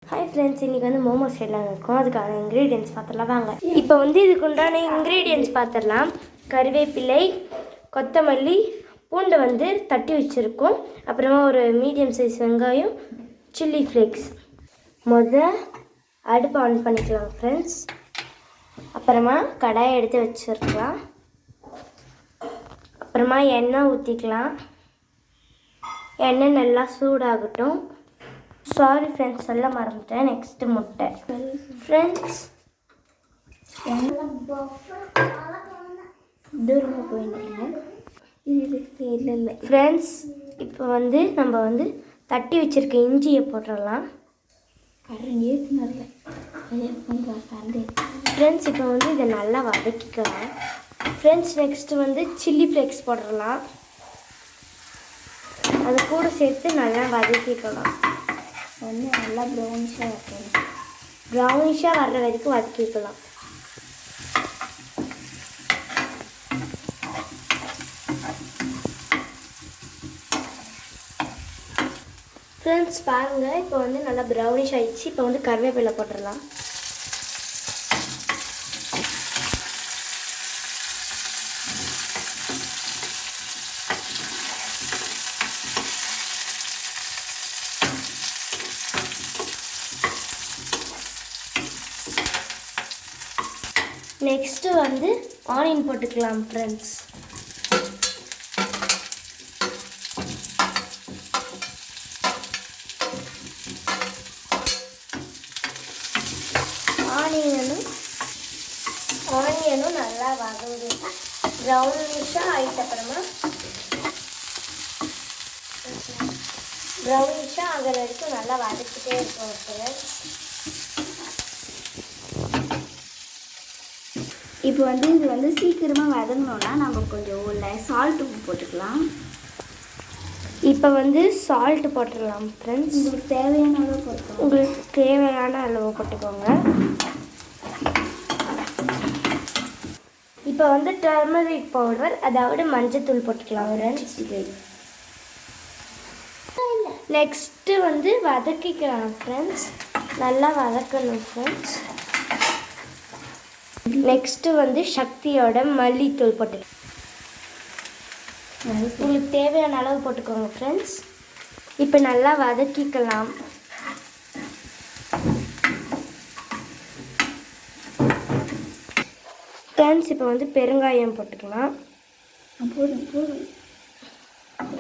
Hi friends, இன்றைக்கி வந்து மோமோஸ் செய்யலாம் இருக்கும். அதுக்கான இன்க்ரீடியன்ட்ஸ் பார்த்துடலாம் வாங்க. இப்போ வந்து இதுக்கு உண்டான இன்க்ரீடியன்ட்ஸ் பார்த்துடலாம். கருவேப்பிலை, கொத்தமல்லி, பூண்டை வந்து தட்டி வச்சுருக்கோம். அப்புறமா ஒரு மீடியம் சைஸ் வெங்காயம், சில்லி ஃப்ளேக்ஸ். அடுப்பு ஆன் பண்ணிக்கலாம் ஃப்ரெண்ட்ஸ். அப்புறமா கடாயை எடுத்து வச்சுருக்கலாம். அப்புறமா எண்ணெய் ஊற்றிக்கலாம். எண்ணெய் நல்லா சூடாகட்டும். சாரி ஃப்ரெண்ட்ஸ், சொல்ல மறந்துட்டேன். நெக்ஸ்ட்டு முட்டை ஃப்ரெண்ட்ஸ். தூரமாக போயிடுங்க. இல்லை ஃப்ரெண்ட்ஸ், இப்போ வந்து நம்ம வந்து தட்டி வச்சுருக்க இஞ்சியை போட்டுடலாம். ஃப்ரெண்ட்ஸ், இப்போ வந்து இதை நல்லா வதக்கிக்கலாம். ஃப்ரெண்ட்ஸ், நெக்ஸ்ட்டு வந்து சில்லி ஃப்ளேக்ஸ் போட்டுடலாம். அது கூட சேர்த்து நல்லா வதக்கிக்கலாம். வந்து நல்லா ப்ரௌனிஷாக வைக்கணும். ப்ரௌனிஷாக வர்ற வரைக்கும் வதக்கிக்கலாம். ஃப்ரெண்ட்ஸ் பாருங்கள், இப்போ வந்து நல்லா ப்ரௌனிஷ் ஆகிடுச்சு. இப்போ வந்து கருவேப்பிலை போட்டுடலாம். நெக்ஸ்ட்டு வந்து ஆனியன் போட்டுக்கலாம் ஃப்ரெண்ட்ஸ். ஆனியனும் நல்லா வதங்கி ப்ரௌனிஷாக ஆகிட்ட அப்புறமா ப்ரௌனிஷாக ஆகிற வரைக்கும் நல்லா வதக்கிட்டே இருக்கும் ஃப்ரெண்ட்ஸ். இப்போ வந்து இது வந்து சீக்கிரமாக வதங்கணுன்னா நம்ம கொஞ்சம் சால்ட் உப்பு போட்டுக்கலாம். இப்போ வந்து சால்ட்டு போட்டுடலாம் ஃப்ரெண்ட்ஸ். உங்களுக்கு தேவையான அளவு போட்டுக்கோங்க. உங்களுக்கு தேவையான அளவு போட்டுக்கோங்க. இப்போ வந்து டர்மரிக் பவுடர், அதாவது மஞ்சத்தூள் போட்டுக்கலாம் ஃப்ரெண்ட்ஸ். நெக்ஸ்ட்டு வந்து வதக்கிக்கலாம் ஃப்ரெண்ட்ஸ். நல்லா வதக்கணும் ஃப்ரெண்ட்ஸ். நெக்ஸ்ட்டு வந்து சக்தியோட மல்லித்தூள் போட்டுக்கலாம். உங்களுக்கு தேவையான அளவு போட்டுக்கோங்க ஃப்ரெண்ட்ஸ். இப்போ நல்லா வதக்கிக்கலாம். ஃப்ரெண்ட்ஸ், இப்போ வந்து பெருங்காயம் போட்டுக்கலாம்.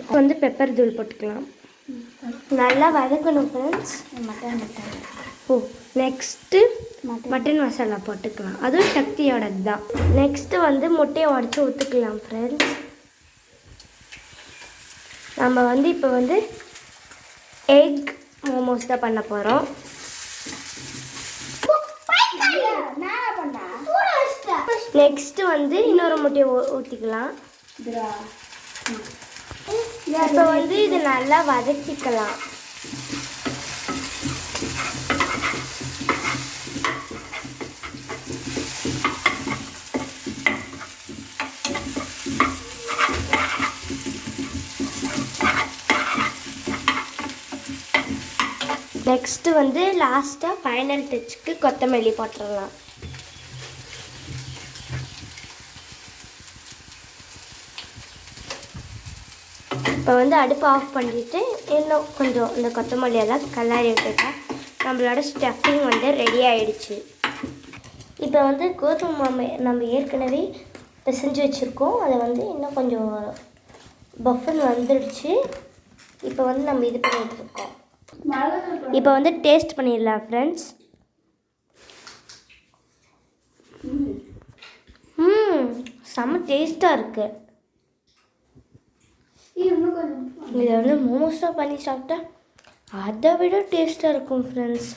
இப்போ வந்து பெப்பர் தூள் போட்டுக்கலாம். நல்லா வதக்கணும் ஃப்ரெண்ட்ஸ். நெக்ஸ்ட்டு மட்டன் மசாலா போட்டுக்கலாம். அதுவும் சக்தியோடது தான். நெக்ஸ்ட்டு வந்து முட்டையை உடச்சி ஊற்றிக்கலாம் ஃப்ரெண்ட்ஸ். நம்ம வந்து இப்போ வந்து எக் மோமோஸ் தான் பண்ண போகிறோம். நெக்ஸ்ட்டு வந்து இன்னொரு முட்டையை ஊற்றிக்கலாம். இப்போ வந்து இது நல்லா வதக்கிக்கலாம். நெக்ஸ்ட்டு வந்து லாஸ்ட்டாக ஃபைனல் டச்சுக்கு கொத்தமல்லி போட்டுடலாம். இப்போ வந்து அடுப்பு ஆஃப் பண்ணிவிட்டு இன்னும் கொஞ்சம் இந்த கொத்தமல்லியெல்லாம் கல்லாரி விட்டுட்டா நம்மளோட ஸ்டஃபிங் வந்து ரெடி ஆகிடுச்சு. இப்போ வந்து கோதுமை மாவு நம்ம ஏற்கனவே பிசைஞ்சு வச்சுருக்கோம். அதை வந்து இன்னும் கொஞ்சம் பஃபன் வந்துடுச்சு. இப்போ வந்து நம்ம இது பண்ணிகிட்ருக்கோம். இப்போ வந்து டேஸ்ட் பண்ணிடலாம் ஃப்ரெண்ட்ஸ். செம்ம டேஸ்ட்டாக இருக்குது. இதை வந்து மோமோஸாக பண்ணி சாப்பிட்டா அதை விட டேஸ்ட்டாக இருக்கும் ஃப்ரெண்ட்ஸ்.